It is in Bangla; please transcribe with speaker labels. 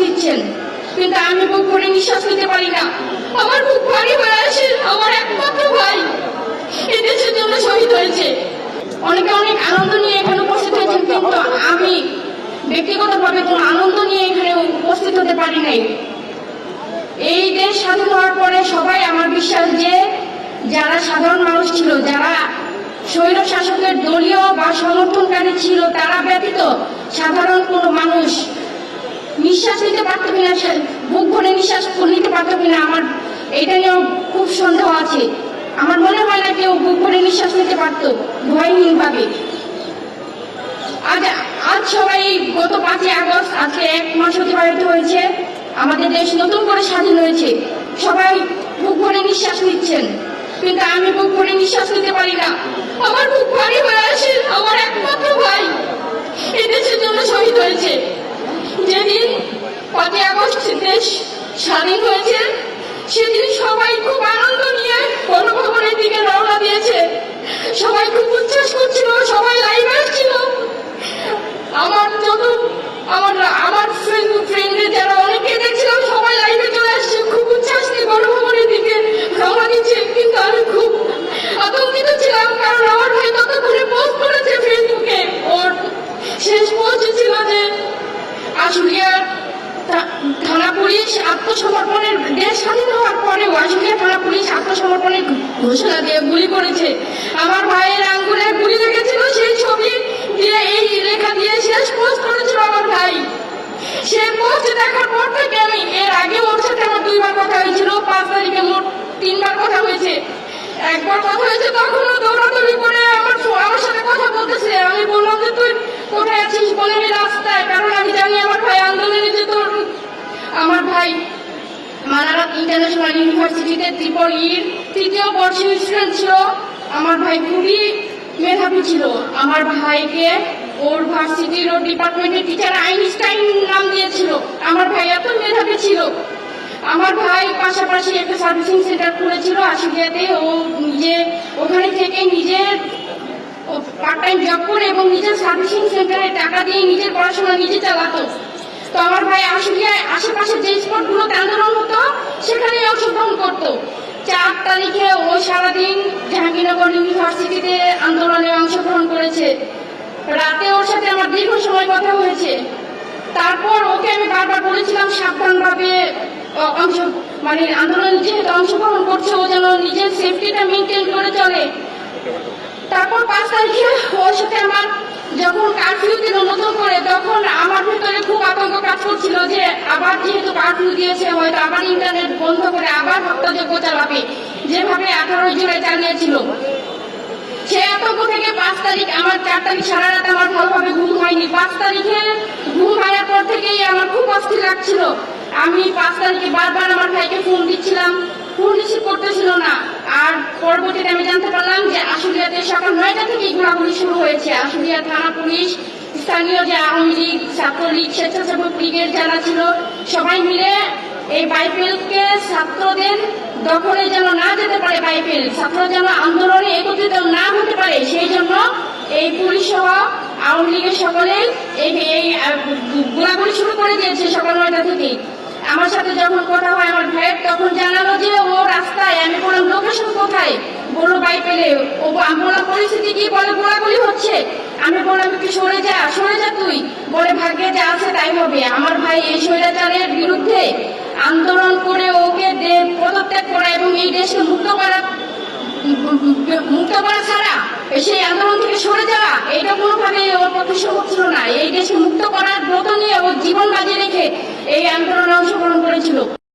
Speaker 1: দিচ্ছেন, কিন্তু আমি বুক ভরে নিঃশ্বাস নিতে পারি না। আমার বুক ভারী হয়ে আসে। আমার একমাত্র ভাই এই দেশের জন্য শহীদ হয়েছে। অনেকে অনেক আনন্দ নিয়ে এখানে উপস্থিত হয়েছেন, কিন্তু আমি ব্যক্তিগতভাবে কোনো আনন্দ নিয়ে এখানে উপস্থিত হতে পারি নাই। এই দেশ স্বাধীন হওয়ার পরে সবাই, আমার বিশ্বাস যে যারা সাধারণ মানুষ ছিল, যারা স্বৈর শাসকের দলীয় বা সমর্থনকারী ছিল, তারা ব্যতীত সাধারণ কোনো মানুষ নিঃশ্বাস নিতে পারত কিনা, বুক ভরে নিঃশ্বাস নিতে পারত কিনা, আমার এটা নিয়েও খুব সন্দেহ আছে। আমার মনে হয় না কেউ বুক ভরে নিঃশ্বাস নিতে পারত ভয়হীন ভাবে। আজ সবাই গত 5ই আগস্ট, আজকে 1 মাস অতিবাহিত হয়েছে, আমাদের দেশ নতুন করে স্বাধীন হয়েছে। সবাই বুক ভরে নিঃশ্বাস নিচ্ছেন, কিন্তু আমি বুক ভরে নিঃশ্বাস নিতে পারি না। আমার বুক ভারী হয়ে আসে। আমার একমাত্র ভাই এই দেশের জন্য শহীদ হয়েছে। যেদিন 5ই আগস্ট দেশ স্বাধীন হয়েছে, সেদিন সবাই খুব আনন্দ নিয়ে গণভবনের দিকে রওনা দিয়েছে। সবাই খুব উচ্ছ্বাস করছিল, সবাই লাইভে আসছিল। আমার ফ্রেন্ডে যারা অনেকে দেখছিলাম, সবাই লাইভে চলে আসছে, খুব উচ্ছ্বাস নিয়ে গণভবনের দিকে রওনা দিচ্ছে। কিন্তু আমি খুব আতঙ্কিত ছিলাম, কারণ আমার ভাই ততক্ষণে পোস্ট করেছে ফেসবুকে। ওর শেষ পোস্ট ছিল যে আশুলিয়ার থানা পুলিশ আত্মসমর্পণের, দেশ স্বাধীন হওয়ার পরেও আশুলিয়া থানা পুলিশ আত্মসমর্পণের ঘোষণা দিয়ে গুলি করেছে। আমার ভাইয়ের আঙ্গুলে গুলি লেগেছিল, সেই ছবি দিয়ে এই লেখা দিয়ে শেষ পোস্ট করেছিল আমার ভাই। সেই পোস্ট দেখার পর থেকে আমি, এর আগে ওর সাথে আমার 2বার কথা হয়েছিল, 5 তারিখে মোট 3বার কথা হয়েছে। একবার কথা হয়েছে, তখনও দৌড়াদৌড়ি করে আমার সাথে কথা বলতেছে। আমি বললাম যে তুই কোথায় আছিস? বলে আমি রাস্তায়, কারণ আমি জানি আমার ভাই আন্দোলনে যে তোর। আমার ভাই মানারাত ইন্টারন্যাশনাল ইউনিভার্সিটিতে 3য় বর্ষের স্টুডেন্ট ছিল। আমার ভাই খুবই মেধাবী ছিল। আমার ভাইকে ওর ভার্সিটির ও ডিপার্টমেন্টের টিচার আইনস্টাইন নাম দিয়েছিল। আমার ভাই এত মেধাবী ছিল। আমার ভাই পাশাপাশি একটা সার্ভিসিং সেন্টার খুলেছিল আশুলিয়াতে। ও নিজে ওখানে থেকে নিজের পার্ট টাইম জব করে এবং নিজের সার্ভিসিং সেন্টারে টাকা দিয়ে নিজের পড়াশোনা নিজে চালাতো। তো আমার ভাই আশুলিয়ায় আশেপাশে যে স্পটগুলোতে আন্দোলন হতো, সেখানে অংশগ্রহণ করতো। 4 তারিখে ও সারাদিন জাহাঙ্গীরনগর ইউনিভার্সিটিতে আন্দোলনে অংশগ্রহণ করেছে। রাতে ওর সাথে আমার দীর্ঘ সময় কথা হয়েছে। তারপর ওকে আমি বারবার বলেছিলাম সাবধানভাবে আন্দোলনে যেহেতু অংশগ্রহণ করছে, ও যেন নিজের সেফটিটা মেনটেন করে চলে। তারপর 5 তারিখে ওর সাথে আমার যখন কারফিউ দিল নতুন করে, তখন আমার ভেতরে খুব আতঙ্ক কাজ করছিল যে আবার যেহেতু কারফিউ দিয়েছে, হয়তো আবার ইন্টারনেট বন্ধ করে আবার হত্যাযজ্ঞ চালাবে, যেভাবে 18 জুলাই চালিয়েছিল। সে আতঙ্ক থেকে 5 তারিখ, আমার 4 তারিখ সারা রাত আমার ভালোভাবে ঘুম হয়নি। 5 তারিখে ঘুম হওয়ার পর থেকেই আমার খুব অস্থির লাগছিল। আমি 5 তারিখে বারবার আমার ভাইকে ফোন দিচ্ছিলাম, ফোন রিসিভ করতেছিল না। আর পরবর্তীতে আমি জানতে পারলাম যে আশুলিয়াতে সকাল 9টা থেকে ঘোরাঘুরি শুরু হয়েছে। আশুলিয়া থানা পুলিশ, স্থানীয় যে আওয়ামী লীগ, ছাত্রলীগ, স্বেচ্ছাসেবক লীগের যারা ছিল, সবাই মিলে এই বাইপেলকে ছাত্রদের দখলে যেন না যেতে পারে, বাইপেল ছাত্র যেন আন্দোলনে একত্রিত না হতে পারে, সেই জন্য এই পুলিশ সহ আওয়ামী লীগের সকলে এই গোলাগুলি শুরু করে দিয়েছে সকাল 9টা থেকেই। আমার সাথে যখন কথা হয় আমার ভাইয়ের, তখন জানালো যে ও রাস্তায়। আমি বললাম লোকেশন কোথায়? বললো বাইপেলে। ও বললাম পরিস্থিতি কি? বলে গোলাগুলি হচ্ছে। আমি বললাম একটু সরে যা তুই। বলে ভাগ্যে যা আছে তাই হবে। আমার ভাই এই স্বৈরাচারের বিরুদ্ধে আন্দোলন করে ওকে পদত্যাগ করা এবং এই দেশকে মুক্ত করা ছাড়া সেই আন্দোলন থেকে সরে যাওয়া, এটা কোনোভাবে ওর পক্ষে সম্ভব ছিল না। এই দেশকে মুক্ত করার ব্রত নিয়ে ও জীবন বাজি রেখে এই আন্দোলনে অংশগ্রহণ করেছিল।